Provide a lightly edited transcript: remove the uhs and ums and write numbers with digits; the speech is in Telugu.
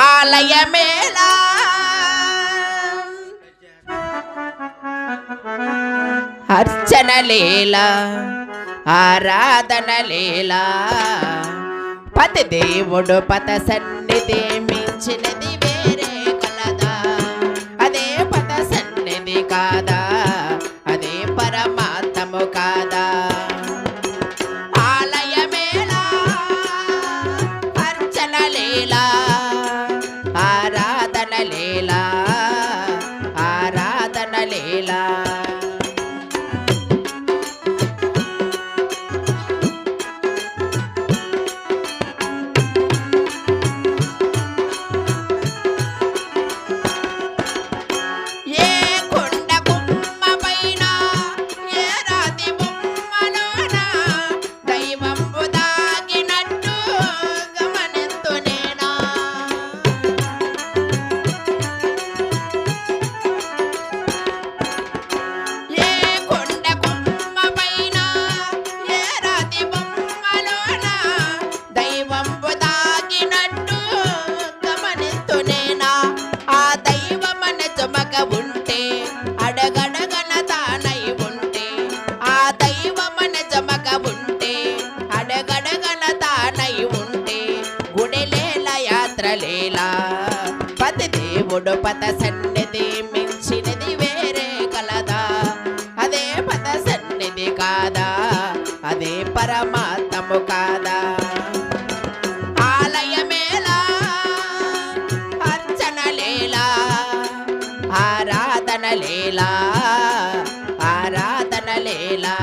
ఆలయమేలా అర్చనలేలా ఆరాధనలేలా పతి దేవుడు పత సన్నిధి మించినది వేరే కలదా? అదే పత సన్నిధి కాదా? అదే పరమాత్మము కాదా? ఆలయమేలా అర్చనలేలా ఆరాధనలేలా ఆరాధనలేలా పతి దేవుడు పత సన్నిధి మించినది వేరే కలదా? అదే పత సన్నిధి కాదా? అదే పరమాత్మము కాదా? ఆలయమేలా అర్చనలేలా ఆరాధనలేలా ఆరాధనలేలా